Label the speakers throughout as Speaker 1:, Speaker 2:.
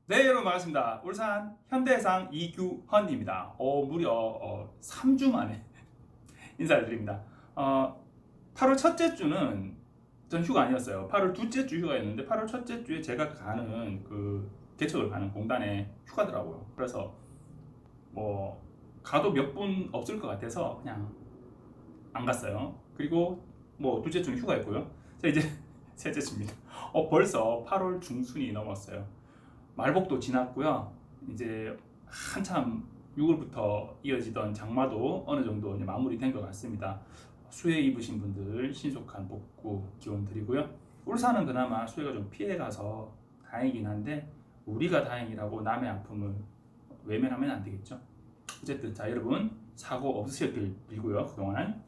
Speaker 1: 네, 여러분 반갑습니다. 울산 현대해상 이규헌입니다. 무려 3주 만에 인사를 드립니다. 8월 첫째 주는 전 휴가 아니었어요. 8월 둘째 주 휴가였는데 8월 첫째 주에 제가 가는 개척을 가는 공단에 휴가더라고요. 그래서 뭐 가도 몇 분 없을 것 같아서 그냥 안 갔어요. 그리고 뭐 둘째 주는 휴가였고요. 자, 이제 셋째 주입니다. 벌써 8월 중순이 넘었어요. 말복도 지났고요. 이제 한참 6월부터 이어지던 장마도 어느 정도 이제 마무리된 것 같습니다. 수해 입으신 분들 신속한 복구 기원 드리고요. 울산은 그나마 수해가 좀 피해가서 다행이긴 한데 우리가 다행이라고 남의 아픔을 외면하면 안 되겠죠. 어쨌든 자, 여러분 사고 없으셨길 빌고요. 그동안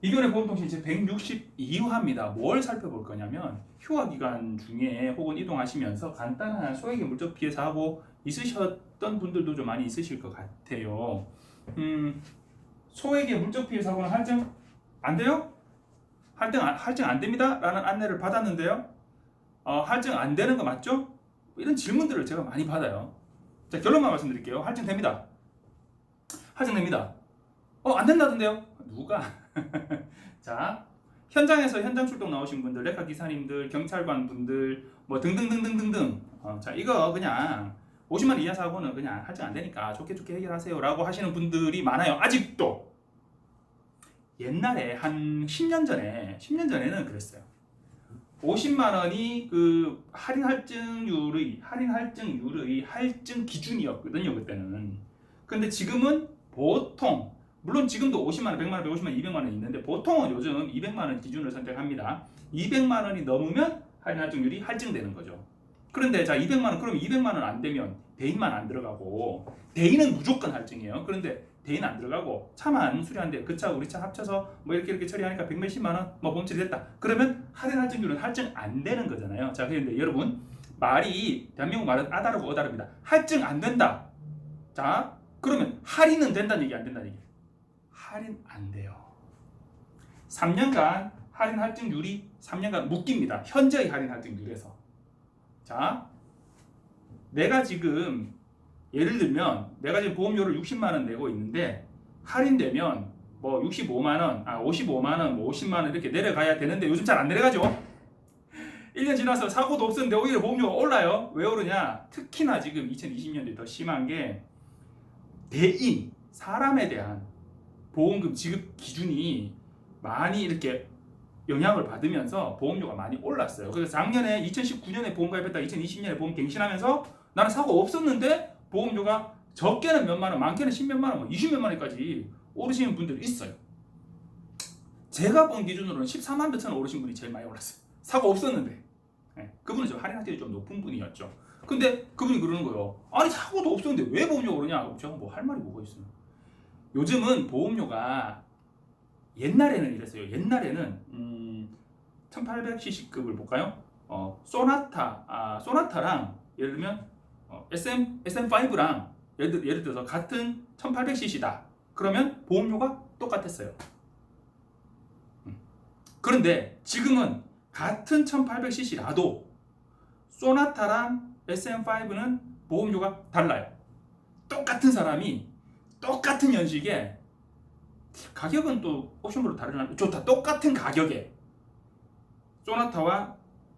Speaker 1: 이견의 보험통신 제 162화입니다. 뭘 살펴볼 거냐면 휴가 기간 중에 혹은 이동하시면서 간단한 소액의 물적 피해 사고 있으셨던 분들도 좀 많이 있으실 것 같아요. 소액의 물적 피해 사고는 할증 안 돼요? 할증 안 됩니다 라는 안내를 받았는데요. 할증 안 되는 거 맞죠? 이런 질문들을 제가 많이 받아요. 자, 결론만 말씀드릴게요. 할증 됩니다. 할증 됩니다. 안 된다던데요? 누가? 자, 현장에서 현장 출동 나오신 분들, 레카 기사님들, 경찰관 분들, 뭐 등등등등등등. 자, 이거 그냥 50만 원 이하 사고는 그냥 할증 안 되니까 좋게 해결하세요라고 하시는 분들이 많아요. 아직도. 옛날에 한 10년 전에는 그랬어요. 50만 원이 그 할인 할증률의 할증 기준이었거든요, 그때는. 근데 지금은 보통 물론 지금도 50만 원, 100만 원, 150만 원, 200만 원 있는데 보통은 요즘 200만 원 기준을 선택합니다. 200만 원이 넘으면 할인 할증률이 할증되는 거죠. 그런데 자, 200만 원, 그럼 200만 원 안 되면 대인만 안 들어가고, 대인은 무조건 할증이에요. 그런데 대인 안 들어가고 차만 수리하는데 그 차 우리 차 합쳐서 뭐 이렇게 처리하니까 100몇십만 원 뭐 보험 처리됐다. 그러면 할인 할증률은 할증 안 되는 거잖아요. 자, 그런데 여러분 말이 대한민국 말은 아다르고 어다릅니다. 할증 안 된다. 자, 그러면 할인은 된다는 얘기 안 된다는 얘기? 할인 안 돼요. 3년간 할인 할증률이 3년간 묶입니다. 현재의 할인 할증률에서. 자, 내가 지금 예를 들면 내가 지금 보험료를 60만 원 내고 있는데 할인되면 뭐 65만 원, 55만 원, 뭐 50만 원 이렇게 내려가야 되는데 요즘 잘 안 내려가죠. 1년 지나서 사고도 없었는데 오히려 보험료가 올라요. 왜 오르냐? 특히나 지금 2020년도에 더 심한 게 대인, 사람에 대한 보험금 지급 기준이 많이 이렇게 영향을 받으면서 보험료가 많이 올랐어요. 그래서 작년에 2019년에 보험 가입했다 2020년에 보험 갱신하면서 나는 사고 없었는데 보험료가 적게는 몇만 원, 많게는 10몇만 원, 20몇만 원까지 오르시는 분들이 있어요. 제가 본 기준으로는 14만 몇천 원 오르신 분이 제일 많이 올랐어요. 사고 없었는데. 네, 그분은 좀 할인 할증이 좀 높은 분이었죠. 근데 그분이 그러는 거예요. 아니 사고도 없었는데 왜 보험료가 오르냐? 제가 뭐 할 말이 뭐가 있어요. 요즘은 보험료가 옛날에는 이랬어요. 옛날에는 1800cc급을 볼까요? 소나타랑 예를 들면 SM5랑 예를 들어서 같은 1800cc다. 그러면 보험료가 똑같았어요. 그런데 지금은 같은 1800cc라도 소나타랑 SM5는 보험료가 달라요. 똑같은 사람이 똑같은 연식에 가격은 또 옵션으로 다르나 좋다. 똑같은 가격에 소나타와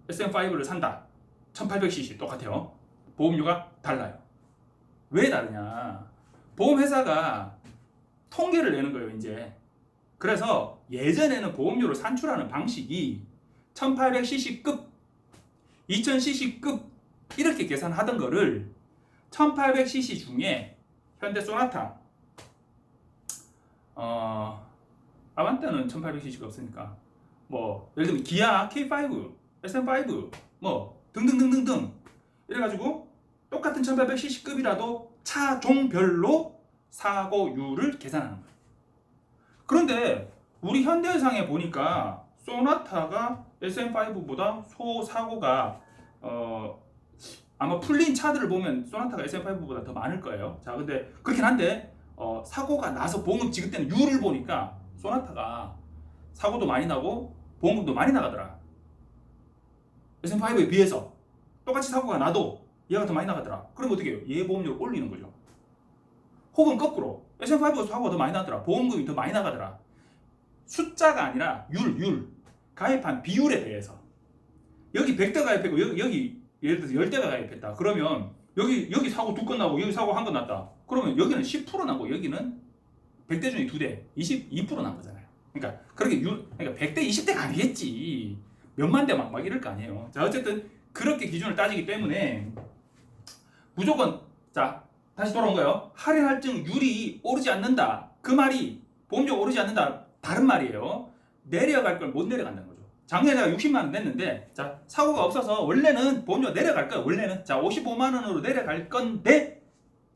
Speaker 1: SM5를 산다. 1800cc 똑같아요. 보험료가 달라요. 왜 다르냐? 보험회사가 통계를 내는 거예요, 이제. 그래서 예전에는 보험료를 산출하는 방식이 1800cc급, 2000cc급 이렇게 계산하던 거를 1800cc 중에 현대 소나타 아반떼는 1800cc가 없으니까 뭐 예를 들면 기아 K5, SM5 뭐 등등등등등 이래가지고 똑같은 1800cc급이라도 차종별로 사고율을 계산하는 거예요. 그런데 우리 현대해상에 보니까 소나타가 SM5보다 사고가 아마 풀린 차들을 보면 소나타가 SM5보다 더 많을 거예요. 자, 근데 그렇긴 한데 사고가 나서 보험금 지급되는 율을 보니까 소나타가 사고도 많이 나고 보험금도 많이 나가더라. SM5에 비해서 똑같이 사고가 나도 얘가 더 많이 나가더라. 그럼 어떻게 해요? 얘 보험료를 올리는 거죠. 혹은 거꾸로 S&P500 사고가 더 많이 나더라. 보험금이 더 많이 나가더라. 숫자가 아니라 율 가입한 비율에 대해서 여기 100대 가입했고 여기 예를 들어서 10대가 가입했다. 그러면 여기 사고 2건 나고 여기 사고 1건 났다. 그러면 여기는 10% 나고 여기는 100대 중에 2대 22%난 거잖아요. 그러니까 그렇게 그러니까 100대 20대가 아니겠지. 몇만 대 막 이럴 거 아니에요. 자, 어쨌든 그렇게 기준을 따지기 때문에 무조건 자 다시 돌아온 거예요. 할인 할증률이 오르지 않는다. 그 말이 보험료가 오르지 않는다. 다른 말이에요. 내려갈 걸 못 내려간다는 거죠. 작년에 내가 60만 원 냈는데 자 사고가 없어서 원래는 보험료가 내려갈 거야. 원래는 자 55만 원으로 내려갈 건데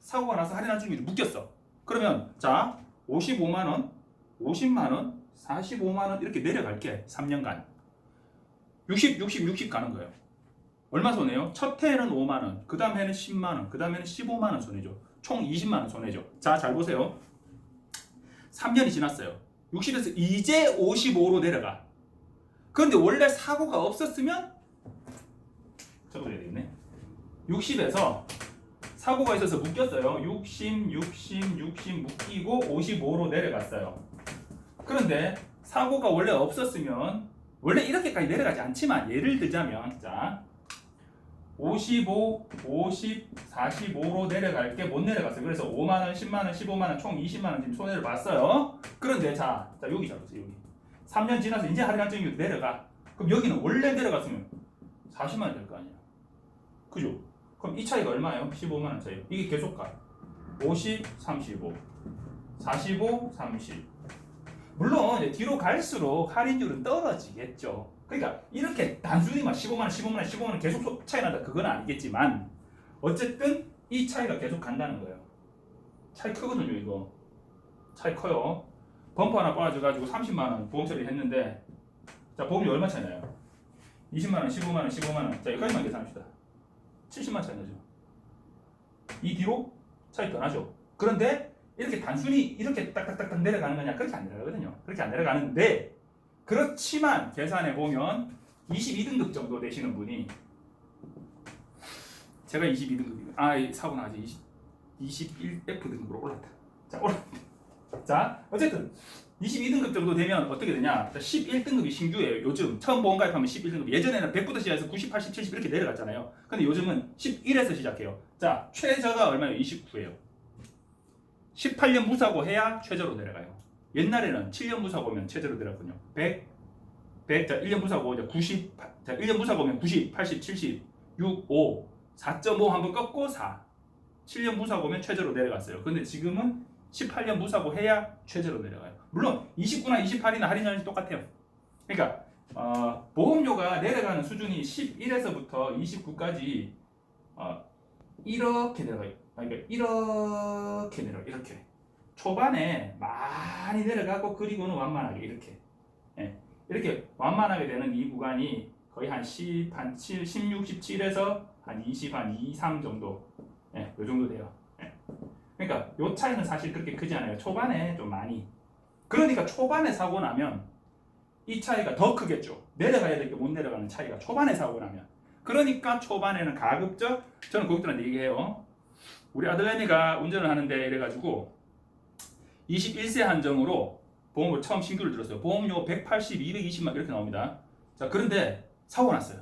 Speaker 1: 사고가 나서 할인 할증률이 묶였어. 그러면 자 55만 원, 50만 원, 45만 원 이렇게 내려갈게. 3년간 60 가는 거예요. 얼마 손해요? 첫 해에는 5만 원, 그 다음 해는 10만 원, 그 다음 해는 15만 원 손해죠. 총 20만 원 손해죠. 자, 잘 보세요. 3년이 지났어요. 60에서 이제 55로 내려가. 그런데 원래 사고가 없었으면 적어야 되겠네. 60에서 사고가 있어서 묶였어요. 60 묶이고 55로 내려갔어요. 그런데 사고가 원래 없었으면 원래 이렇게까지 내려가지 않지만 예를 들자면 자 55, 50, 45로 내려갈게 못 내려갔어요. 그래서 5만 원, 10만 원, 15만 원, 총 20만 원 지금 손해를 봤어요. 그런데 자 여기 잡았어요. 여기 3년 지나서 이제 할인 할증률 내려가. 그럼 여기는 원래 내려갔으면 40만 원 될 거 아니야. 그죠? 그럼 이 차이가 얼마예요? 15만 원 차이. 이게 계속 가. 50, 35, 45, 30. 물론 이제 뒤로 갈수록 할인율은 떨어지겠죠. 그러니까 이렇게 단순히 막 15만 원, 15만 원, 15만 원 계속 차이 난다 그건 아니겠지만 어쨌든 이 차이가 계속 간다는 거예요. 차이 크거든요 이거. 차이 커요. 범퍼 하나 빠져가지고 30만 원 보험 처리 했는데 자 보험료 얼마 차이 나요? 20만 원, 15만 원, 15만 원. 자 여기까지만 계산합시다. 70만 차이 나죠. 이 뒤로 차이 더 나죠. 그런데 이렇게 단순히 이렇게 딱딱딱딱 내려가는 거냐? 그렇게 안 내려가거든요. 그렇게 안 내려가는데 그렇지만 계산해 보면 22등급 정도 되시는 분이 제가 22등급이고 사고 나지 21F 등급으로 올랐다. 자 올랐다. 자 어쨌든 22등급 정도 되면 어떻게 되냐? 11등급이 신규예요. 요즘 처음 보험 가입하면 11등급. 예전에는 100부터 시작해서 90, 80, 70 이렇게 내려갔잖아요. 근데 요즘은 11에서 시작해요. 자 최저가 얼마예요? 29예요. 18년 무사고 해야 최저로 내려가요. 옛날에는 7년 무사고면 최저로 내려갔거든요. 100, 자 1년 무사고 이제 90, 자 1년 무사고면 90, 80, 70, 6, 5, 4.5 한번 꺾고 4. 7년 무사고면 최저로 내려갔어요. 근데 지금은 18년 무사고 해야 최저로 내려가요. 물론 29나 28이나 할인율이 똑같아요. 그러니까 보험료가 내려가는 수준이 11에서부터 29까지 이렇게 내려가요. 그러니까 이렇게 내려 이렇게 초반에 많이 내려가고 그리고는 완만하게 이렇게 이렇게 완만하게 되는 이 구간이 거의 한 10, 한 7, 16, 17에서 한 20, 한 2, 3 정도 요 정도 돼요. 그러니까 요 차이는 사실 그렇게 크지 않아요. 초반에 좀 많이. 그러니까 초반에 사고 나면 이 차이가 더 크겠죠. 내려가야 될 게 못 내려가는 차이가 초반에 사고 나면. 그러니까 초반에는 가급적 저는 고객들한테 얘기해요. 우리 아들내미가 운전을 하는데 이래가지고 21세 한정으로 보험을 처음 신규를 들었어요. 보험료 180, 220만 이렇게 나옵니다. 자 그런데 사고 났어요.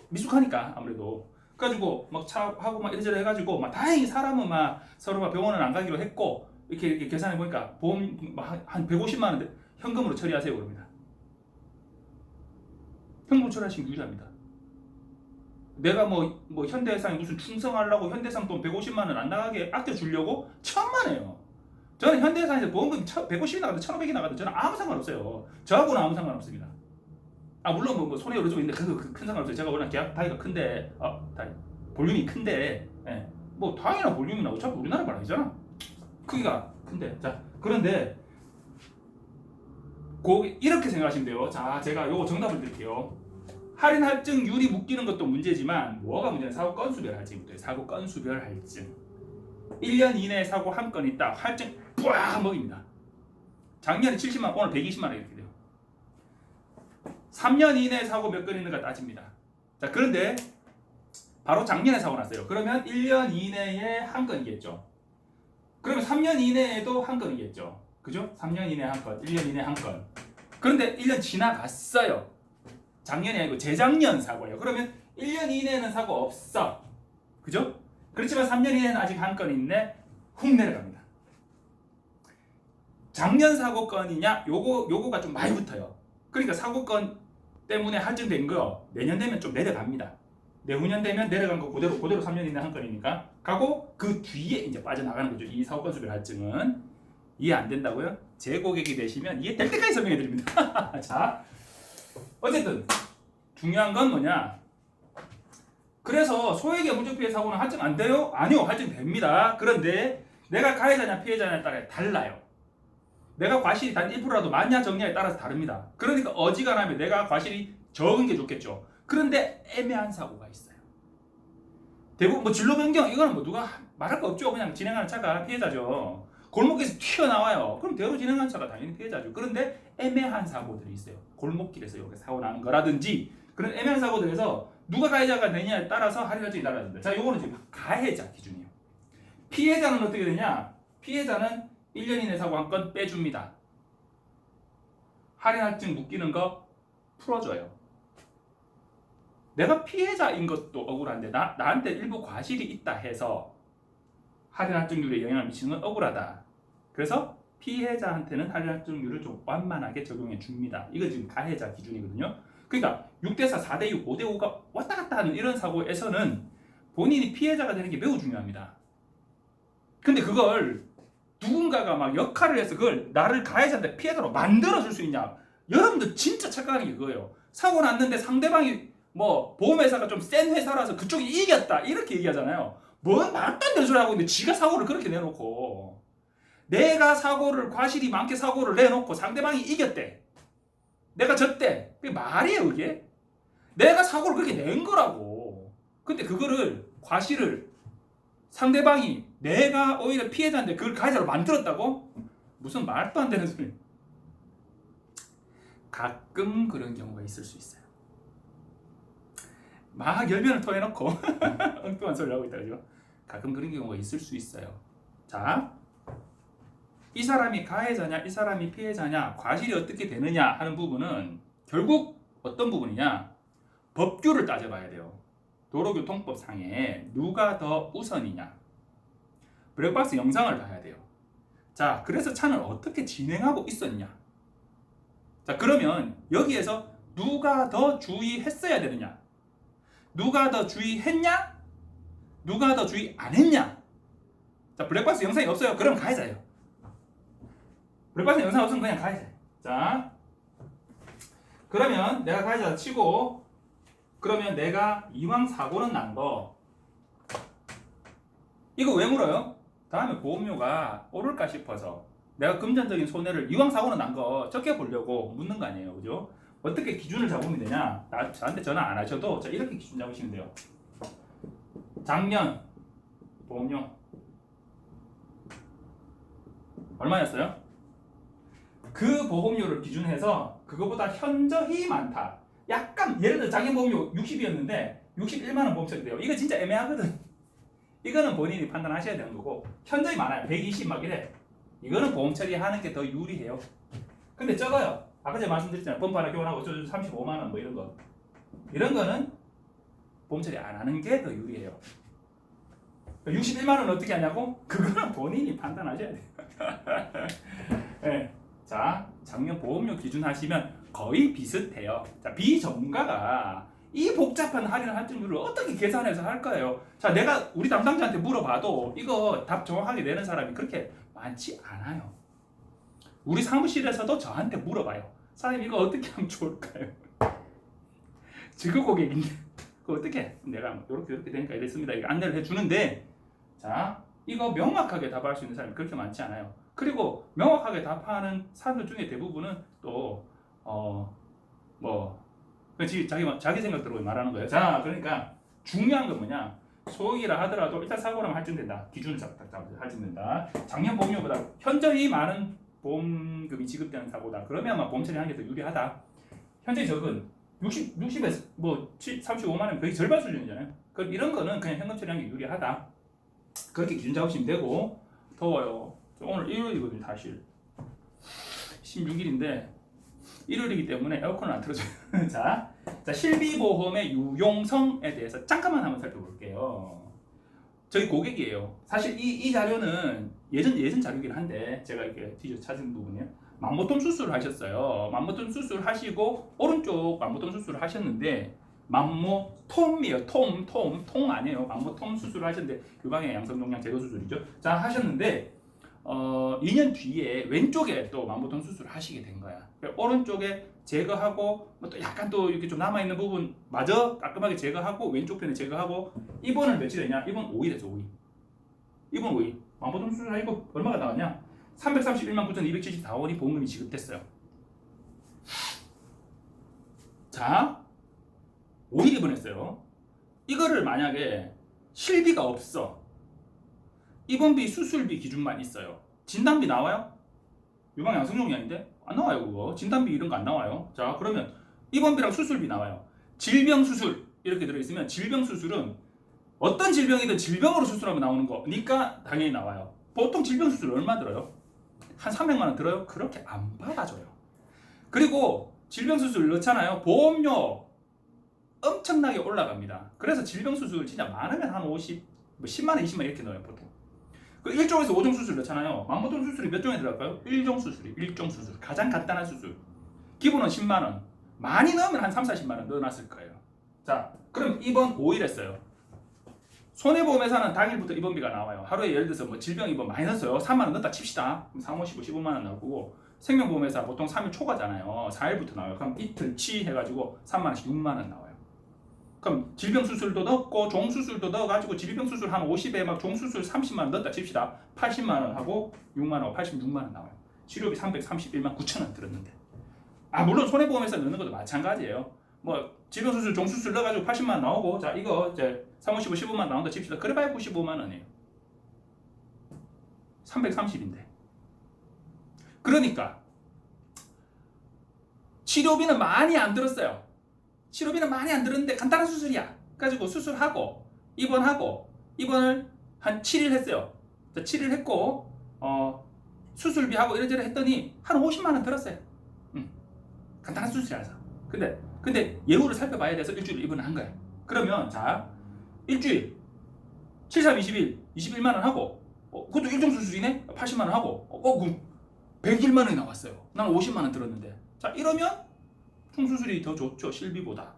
Speaker 1: 미숙하니까 아무래도. 그래가지고 막 차하고 막 이래저래 해가지고 막 다행히 사람은 막 서로 막 병원은 안 가기로 했고 이렇게 계산해 보니까 보험 한 150만 원 현금으로 처리하세요 그럽니다. 현금 처리하시면 유리합니다. 내가 뭐 현대해상에 무슨 충성하려고 현대해상 돈 150만 원 안 나가게 아껴주려고 천만에요. 저는 현대해상에서 보험금 150이 나가도 1,500이 나가도 저는 아무 상관없어요. 저하고는 아무 상관없습니다. 물론 뭐 손해 요령 있는데 그거 큰 상관없어요. 제가 워낙 계약 다이가 큰데 볼륨이 큰데 뭐 다이나 볼륨이나 어차피 우리나라 말 아니잖아. 크기가 큰데 자 그런데 이렇게 생각하시면 돼요. 자 제가 요거 정답을 드릴게요. 할인 할증률이 묶이는 것도 문제지만 뭐가 문제냐? 사고 건수별 할증부터 사고 건수별 할증 1년 이내에 사고 한 건 있다. 할증 뿌악 먹입니다. 작년에 70만 오늘 120만 원 이렇게 돼요. 3년 이내에 사고 몇 건 있는가 따집니다. 자 그런데 바로 작년에 사고 났어요. 그러면 1년 이내에 한 건이겠죠. 그러면 3년 이내에도 한 건이겠죠. 그죠? 3년 이내에 한 건, 1년 이내에 한 건. 그런데 1년 지나갔어요. 작년이 아니고 재작년 사고예요. 그러면 1년 이내에는 사고 없어. 그죠? 그렇지만 3년 이내에는 아직 한 건 있네. 훅 내려갑니다. 작년 사고건이냐? 요거가 좀 많이 붙어요. 그러니까 사고건 때문에 한정된 거 내년 되면 좀 내려갑니다. 내후년 되면 내려간 거 그대로 3년 이내 한 건이니까 가고 그 뒤에 이제 빠져나가는 거죠. 이 사고건 수별 할증은 이해 안 된다고요? 제 고객이 되시면 이해될 때까지 설명해 드립니다. 자, 어쨌든 중요한 건 뭐냐? 그래서 소액의 물적 피해 사고는 할증 안 돼요? 아니요, 할증 됩니다. 그런데 내가 가해자냐 피해자냐에 따라 달라요. 내가 과실이 단 1%라도 많냐 적냐에 따라서 다릅니다. 그러니까 어지간하면 내가 과실이 적은 게 좋겠죠. 그런데 애매한 사고가 있어요. 대부분 뭐 진로 변경 이거는 뭐 누가 말할 거 없죠. 그냥 진행하는 차가 피해자죠. 골목에서 튀어나와요. 그럼 대로 진행하는 차가 당연히 피해자죠. 그런데 애매한 사고들이 있어요. 골목길에서 이렇게 사고 나는 거라든지 그런 애매한 사고들에서 누가 가해자가 되냐에 따라서 할인할증이 달라집니다. 자, 요거는 지금 가해자 기준이에요. 피해자는 어떻게 되냐? 피해자는 1년 이내 사고 한 건 빼줍니다. 할인할증 묶이는 거 풀어줘요. 내가 피해자인 것도 억울한데 나한테 일부 과실이 있다 해서 할인할증률에 영향을 미치는 건 억울하다. 그래서 피해자한테는 할인할증률을 좀 완만하게 적용해 줍니다. 이거 지금 가해자 기준이거든요. 그러니까 6대4, 4대6, 5대5가 왔다 갔다 하는 이런 사고에서는 본인이 피해자가 되는 게 매우 중요합니다. 근데 그걸 누군가가 막 역할을 해서 그걸 나를 가해자인데 피해자로 만들어줄 수 있냐? 여러분들 진짜 착각하는 게 그거예요. 사고 났는데 상대방이 뭐 보험회사가 좀 센 회사라서 그쪽이 이겼다 이렇게 얘기하잖아요. 뭔 말도 안 되는 소리 하고 있는데 지가 사고를 그렇게 내놓고 내가 사고를 과실이 많게 사고를 내놓고 상대방이 이겼대. 내가 졌대. 그게 말이에요 그게? 내가 사고를 그렇게 낸 거라고. 근데 그거를 과실을 상대방이 내가 오히려 피해자인데 그걸 가해자로 만들었다고? 무슨 말도 안 되는 소리. 가끔 그런 경우가 있을 수 있어요. 막 열변을 토해놓고 엉뚱한 소리를 하고 있다 그죠? 가끔 그런 경우가 있을 수 있어요. 자, 이 사람이 가해자냐 이 사람이 피해자냐 과실이 어떻게 되느냐 하는 부분은 결국 어떤 부분이냐? 법규를 따져봐야 돼요. 도로교통법상에 누가 더 우선이냐? 블랙박스 영상을 봐야 돼요. 자, 그래서 차는 어떻게 진행하고 있었냐? 자, 그러면 여기에서 누가 더 주의했어야 되느냐? 누가 더 주의했냐? 누가 더 주의 안 했냐? 자, 블랙박스 영상이 없어요. 그럼 가해자예요. 블랙박스 영상 없으면 그냥 가해자예요. 자, 그러면 내가 가해자 치고 그러면 내가 이왕 사고는 난 거 이거 왜 물어요? 다음에 보험료가 오를까 싶어서 내가 금전적인 손해를 이왕 사고는 난 거 적게 보려고 묻는 거 아니에요. 그죠? 어떻게 기준을 잡으면 되냐? 저한테 전화 안 하셔도 자, 이렇게 기준 잡으시면 돼요. 작년 보험료 얼마였어요? 그 보험료를 기준해서 그거보다 현저히 많다. 약간 예를 들어 작년 보험료 60이었는데 61만 원 보험 처리돼요. 이거 진짜 애매하거든. 이거는 본인이 판단하셔야 되는 거고 현저히 많아요. 120 막 이래. 이거는 보험 처리하는 게 더 유리해요. 근데 적어요. 아까 제가 말씀드렸잖아요. 범퍼 하나 교환하고 35만 원 뭐 이런 거. 이런 거는 보험 처리 안 하는 게 더 유리해요. 61만 원 어떻게 하냐고? 그거는 본인이 판단하셔야 돼요. 네. 자, 작년 보험료 기준 하시면 거의 비슷해요. 자, 비전문가가 이 복잡한 할인 할증률을 어떻게 계산해서 할 거예요? 자, 내가 우리 담당자한테 물어봐도 이거 답 정확하게 내는 사람이 그렇게 많지 않아요. 우리 사무실에서도 저한테 물어봐요. 사장님 이거 어떻게 하면 좋을까요? 지금 고객인데 그거 어떻게 내가 이렇게 되니까 이랬습니다. 이거 안내를 해주는데 자, 이거 명확하게 답할 수 있는 사람이 그렇게 많지 않아요. 그리고 명확하게 답하는 사람들 중에 대부분은 또 자기 생각대로 말하는 거예요. 자, 그러니까 중요한 건 뭐냐? 소액이라 하더라도 일단 사고라면 할증된다. 기준을 잡으면 할증된다. 작년 보험료보다 현저히 많은 보험금이 지급되는 사고다. 그러면 아마 보험 처리하는 게 더 유리하다. 현재 적은 60에서 뭐 35만 원 거의 절반 수준이잖아요. 그럼 이런 거는 그냥 현금 처리하는 게 유리하다. 그렇게 기준 잡으시면 되고. 더워요. 오늘 일요일이거든요, 사실. 16일인데 일요일이기 때문에 에어컨을 안 틀어줘요. 자, 실비보험의 유용성에 대해서 잠깐만 한번 살펴볼게요. 저희 고객이에요. 사실 이 자료는 예전 자료긴 한데 제가 이렇게 뒤져 찾은 부분이에요. 만모통 수술을 하셨어요. 만모통 수술 하시고 오른쪽 만모통 수술을 하셨는데 만모톰이에요. 통 아니에요. 만모톰 수술을 하셨는데 유방의 양성종양 제거 수술이죠. 자, 하셨는데 2년 뒤에 왼쪽에 또 만보통 수술을 하시게 된 거야. 오른쪽에 제거하고 또 약간 또 이렇게 좀 남아 있는 부분 마저 깔끔하게 제거하고 왼쪽 편에 제거하고 입원을 며칠 했냐? 입원 5일 했어. 5일. 입원 5일. 만보통 수술하고 얼마가 나왔냐? 331만 9,274원이 보험금이 지급됐어요. 자, 5일 입원했어요. 이거를 만약에 실비가 없어. 입원비, 수술비 기준만 있어요. 진단비 나와요? 유방 양성종양인데? 안 나와요, 그거. 진단비 이런 거 안 나와요. 자, 그러면 입원비랑 수술비 나와요. 질병 수술 이렇게 들어있으면 질병 수술은 어떤 질병이든 질병으로 수술하면 나오는 거니까 당연히 나와요. 보통 질병 수술 얼마 들어요? 한 300만 원 들어요? 그렇게 안 받아줘요. 그리고 질병 수술 넣잖아요. 보험료 엄청나게 올라갑니다. 그래서 질병 수술 진짜 많으면 한 50, 10만 원, 20만 원 이렇게 넣어요, 보통. 그 1종에서 5종 수술 넣잖아요. 만보통 수술이 몇 종에 들어갈까요? 1종 수술이 1종 수술. 가장 간단한 수술. 기본은 10만 원. 많이 넣으면 한 3, 40만 원 넣어놨을 거예요. 자, 그럼 입원 5일 했어요. 손해보험회사는 당일부터 입원비가 나와요. 하루에 예를 들어서 뭐 질병 입원 많이 넣었어요. 3만 원 넣었다 칩시다. 그럼 3, 5, 15, 15만 원 나오고 생명보험회사 보통 3일 초과잖아요. 4일부터 나와요. 그럼 이틀 치 해가지고 3만 원씩 6만 원 나와요. 그럼 질병 수술도 넣고 종 수술도 넣어가지고 질병 수술 한 50에 막 종 수술 30만 원 넣었다 칩시다. 80만 원 하고 6만 원, 86만 원 나와요. 치료비 331만 9천 원 들었는데. 물론 손해보험회사 넣는 것도 마찬가지예요. 뭐 질병 수술, 종 수술 넣어가지고 80만 원 나오고 자 이거 이제 3, 5, 15, 15만 원 나온다 칩시다. 그래봐야 95만 원이에요. 330인데. 그러니까 치료비는 많이 안 들었어요. 치료비는 많이 안 들었는데 간단한 수술이야. 그래가지고 수술하고 입원을 한 7일 했어요. 7일 했고 수술비하고 이런저런 했더니 한 50만 원 들었어요. 간단한 수술이라서. 근데 예후를 살펴봐야 돼서 일주일 입원을 한 거야. 그러면 자 일주일 7, 3, 20일 21만 원 하고 그것도 일종 수술이네. 80만 원 하고 그럼 101만 원이 나왔어요. 난 50만 원 들었는데. 자 이러면 총수술이 더 좋죠, 실비보다.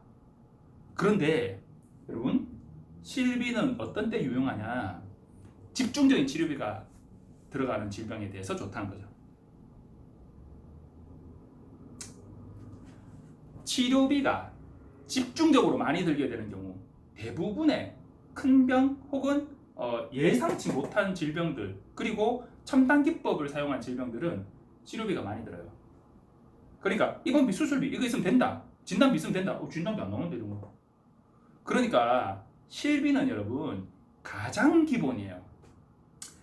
Speaker 1: 그런데 여러분, 실비는 어떤 때 유용하냐? 집중적인 치료비가 들어가는 질병에 대해서 좋다는 거죠. 치료비가 집중적으로 많이 들게 되는 경우 대부분의 큰 병 혹은 예상치 못한 질병들 그리고 첨단 기법을 사용한 질병들은 치료비가 많이 들어요. 그러니까 입원비, 수술비 이거 있으면 된다. 진단비 있으면 된다. 진단비 안 나오는데 이런 거. 그러니까 실비는 여러분 가장 기본이에요.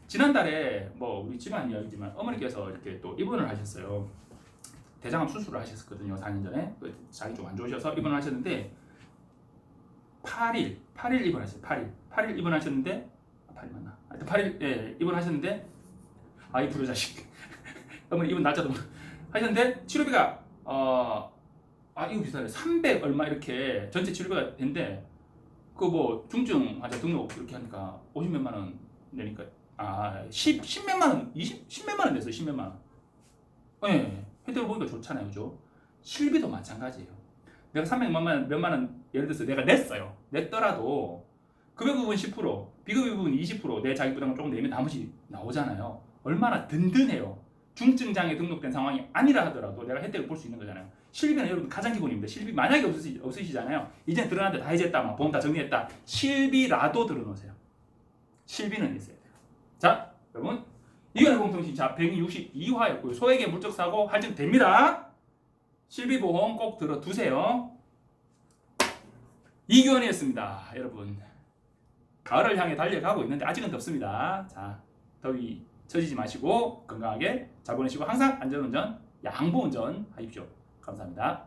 Speaker 1: 지난달에 뭐 우리 집안 이야기지만 어머니께서 이렇게 또 입원을 하셨어요. 대장암 수술을 하셨거든요. 4년 전에 자기 좀 안 좋으셔서 입원을 하셨는데 8일 입원하셨어요. 8일 입원하셨는데 8일 맞나? 하여튼 8일 입원하셨는데 이 불효자식 어머니 입원 날짜도 하셨는데 치료비가 이거 비싸네. 300 얼마 이렇게 전체 치료비가 된대. 그 뭐 중증 환자 등록 이렇게 하니까 50몇만 원 내니까 10몇만 원, 10몇만 원 됐어요. 10몇만 원. 예. 혜택을 보니까 좋잖아요. 그죠? 실비도 마찬가지예요. 내가 300몇만 원 예를 들어서 내가 냈더라도 급여 부분 10%, 비급여 부분 20% 내 자기 부담을 조금 내면 나머지 나오잖아요. 얼마나 든든해요. 중증장애 등록된 상황이 아니라 하더라도 내가 혜택을 볼 수 있는 거잖아요. 실비는 여러분 가장 기본입니다. 실비 만약에 없으시잖아요. 이제 드러났는데 다 해제했다, 막 보험 다 정리했다. 실비라도 들어놓으세요. 실비는 있어야 돼요. 자, 여러분 이견의 공통신 162화였고요. 소액의 물적 사고 할증됩니다. 실비보험 꼭 들어두세요. 이규원이었습니다. 여러분 가을을 향해 달려가고 있는데 아직은 덥습니다. 자, 더위 처지지 마시고 건강하게 잘 보내시고 항상 안전운전, 양보운전 하십시오. 감사합니다.